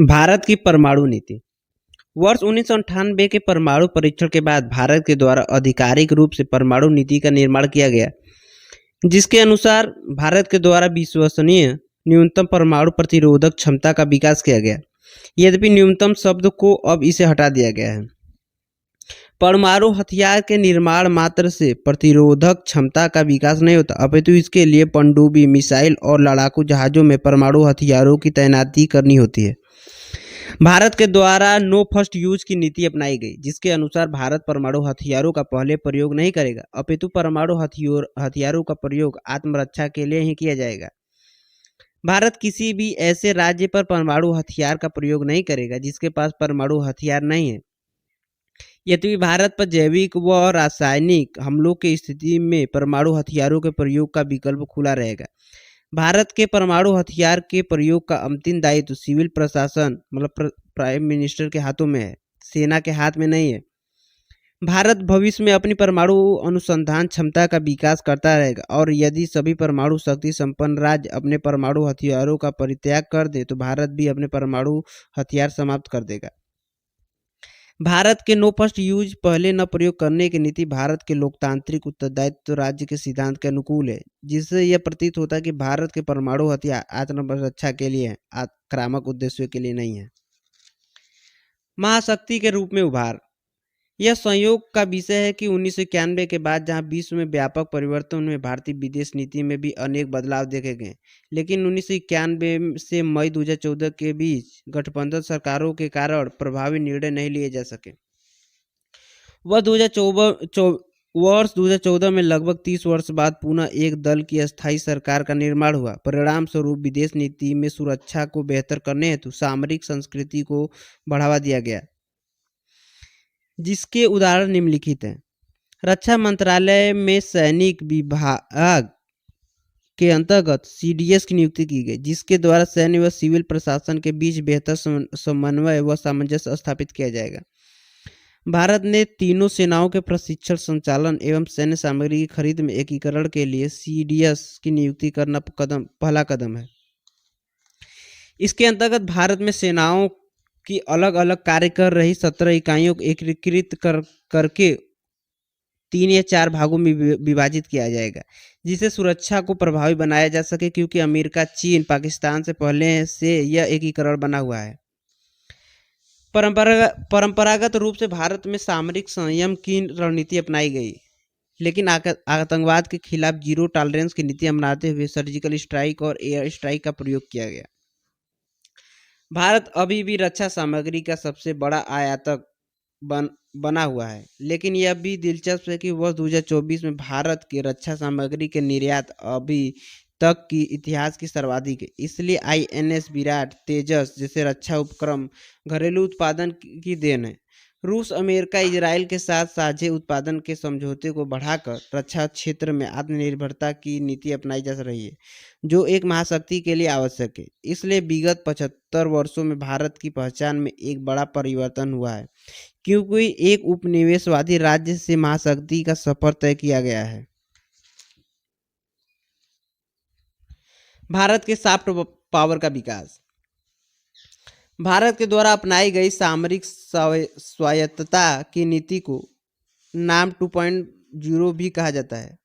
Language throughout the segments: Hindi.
भारत की परमाणु नीति। वर्ष 1998 के परमाणु परीक्षण के बाद भारत के द्वारा आधिकारिक रूप से परमाणु नीति का निर्माण किया गया, जिसके अनुसार भारत के द्वारा विश्वसनीय न्यूनतम परमाणु प्रतिरोधक क्षमता का विकास किया गया। यद्यपि न्यूनतम शब्द को अब इसे हटा दिया गया है। परमाणु हथियार के निर्माण मात्र से प्रतिरोधक क्षमता का विकास नहीं होता, अपितु इसके लिए पनडुब्बी मिसाइल और लड़ाकू जहाज़ों में परमाणु हथियारों की तैनाती करनी होती है। भारत के द्वारा नो फर्स्ट यूज की नीति अपनाई गई, जिसके अनुसार भारत परमाणु हथियारों का पहले प्रयोग नहीं करेगा, अपितु परमाणु हथियारों का प्रयोग आत्मरक्षा के लिए ही किया जाएगा। भारत किसी भी ऐसे राज्य पर परमाणु हथियार का प्रयोग नहीं करेगा जिसके पास परमाणु हथियार नहीं है। यद्यपि भारत पर जैविक व रासायनिक हमलों की स्थिति में परमाणु हथियारों के प्रयोग का विकल्प खुला रहेगा। भारत के परमाणु हथियार के प्रयोग का अंतिम दायित्व सिविल प्रशासन मतलब प्राइम मिनिस्टर के हाथों में है, सेना के हाथ में नहीं है। भारत भविष्य में अपनी परमाणु अनुसंधान क्षमता का विकास करता रहेगा, और यदि सभी परमाणु शक्ति संपन्न राज्य अपने परमाणु हथियारों का परित्याग कर दे तो भारत भी अपने परमाणु हथियार समाप्त कर देगा। भारत के नो फर्स्ट यूज पहले न प्रयोग करने की नीति भारत के लोकतांत्रिक उत्तरदायित्व राज्य के सिद्धांत के अनुकूल है, जिससे यह प्रतीत होता है कि भारत के परमाणु हथियार आत्मरक्षा के लिए है, आक्रामक उद्देश्यों के लिए नहीं है। महाशक्ति के रूप में उभार। यह संयोग का विषय है कि 1991 के बाद जहां विश्व में व्यापक परिवर्तन हुए, भारतीय विदेश नीति में भी अनेक बदलाव देखे गए, लेकिन 1991 से मई 2014 के बीच गठबंधन सरकारों के कारण प्रभावी निर्णय नहीं लिए जा सके। वर्ष 2014 में लगभग 30 वर्ष बाद पुनः एक दल की अस्थायी सरकार का निर्माण हुआ। परिणाम स्वरूप विदेश नीति में सुरक्षा को बेहतर करने हेतु सामरिक संस्कृति को बढ़ावा दिया गया, जिसके उदाहरण निम्नलिखित हैं। रक्षा मंत्रालय में सैनिक विभाग के अंतर्गत सीडीएस की नियुक्ति की गई, जिसके द्वारा सैन्य व सिविल प्रशासन के बीच बेहतर समन्वय व सामंजस्य स्थापित किया जाएगा। भारत ने तीनों सेनाओं के प्रशिक्षण, संचालन एवं सैन्य सामग्री की खरीद में एकीकरण के लिए सीडीएस की नियुक्ति करना पहला कदम है। इसके अंतर्गत भारत में सेनाओं की अलग अलग कार्य कर रही 17 इकाइयों को एकीकृत करके 3 या 4 भागों में विभाजित किया जाएगा, जिससे सुरक्षा को प्रभावी बनाया जा सके, क्योंकि अमेरिका, चीन, पाकिस्तान से पहले से यह एकीकरण बना हुआ है। परंपरागत रूप से भारत में सामरिक संयम की रणनीति अपनाई गई, लेकिन आतंकवाद के खिलाफ जीरो टॉलरेंस की नीति अपनाते हुए सर्जिकल स्ट्राइक और एयर स्ट्राइक का प्रयोग किया गया। भारत अभी भी रक्षा सामग्री का सबसे बड़ा आयातक बना हुआ है, लेकिन यह भी दिलचस्प है कि वर्ष 2024 में भारत के रक्षा सामग्री के निर्यात अभी तक की इतिहास की सर्वाधिक है। इसलिए आईएनएस विराट, तेजस जैसे रक्षा उपक्रम घरेलू उत्पादन की देन है। रूस, अमेरिका, इजराइल के साथ साझे उत्पादन के समझौते को बढ़ाकर रक्षा क्षेत्र में आत्मनिर्भरता की नीति अपनाई जा रही है, जो एक महाशक्ति के लिए आवश्यक है। इसलिए विगत 75 वर्षों में भारत की पहचान में एक बड़ा परिवर्तन हुआ है, क्योंकि एक उपनिवेशवादी राज्य से महाशक्ति का सफर तय किया गया है। भारत के सॉफ्ट पावर का विकास। भारत के द्वारा अपनाई गई सामरिक स्वायत्तता की नीति को नाम 2.0 भी कहा जाता है।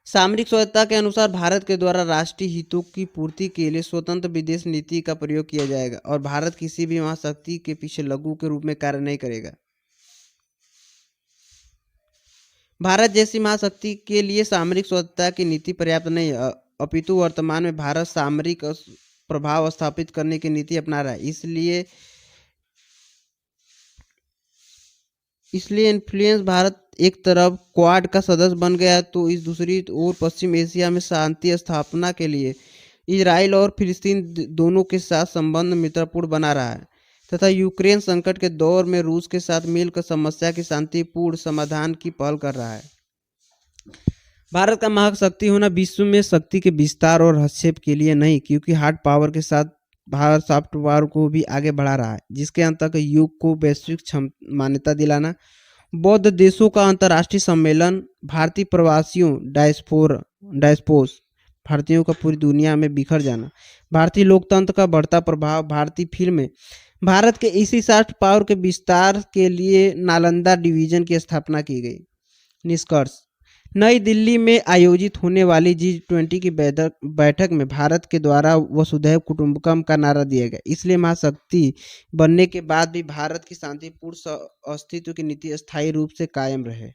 सामरिक स्वायत्तता के अनुसार भारत के द्वारा राष्ट्रीय हितों की पूर्ति के लिए स्वतंत्र विदेश नीति का प्रयोग किया जाएगा, और भारत किसी भी महाशक्ति के पीछे लघु के रूप में कार्य नहीं करेगा। भारत जैसी महाशक्ति के लिए सामरिक स्वायत्तता की नीति पर्याप्त नहीं है, अपितु वर्तमान में भारत सामरिक प्रभाव स्थापित करने की नीति अपना रहा है। इसलिए इन्फ्लुएंस भारत एक तरफ क्वाड का सदस्य बन गया, तो इस दूसरी ओर पश्चिम एशिया में शांति स्थापना के लिए इजराइल और फिलिस्तीन दोनों के साथ संबंध मित्रपूर्ण बना रहा है, तथा यूक्रेन संकट के दौर में रूस के साथ मिलकर समस्या की शांतिपूर्ण समाधान की पहल कर रहा है। भारत का महाशक्ति होना विश्व में शक्ति के विस्तार और हस्तक्षेप के लिए नहीं, क्योंकि हार्ड पावर के साथ भारत सॉफ्ट पावर को भी आगे बढ़ा रहा है, जिसके अंतर्गत युग को वैश्विक मान्यता दिलाना, बौद्ध देशों का अंतर्राष्ट्रीय सम्मेलन, भारतीय प्रवासियों डायस्पोस, भारतीयों का पूरी दुनिया में बिखर जाना, भारतीय लोकतंत्र का बढ़ता प्रभाव, भारतीय फिल्म में भारत के इसी सॉफ्ट पावर के विस्तार के लिए नालंदा डिवीजन की स्थापना की गई। निष्कर्ष, नई दिल्ली में आयोजित होने वाली G20 की बैठक में भारत के द्वारा वसुधैव कुटुंबकम का नारा दिया गया। इसलिए महाशक्ति बनने के बाद भी भारत की शांतिपूर्ण अस्तित्व की नीति स्थायी रूप से कायम रहे।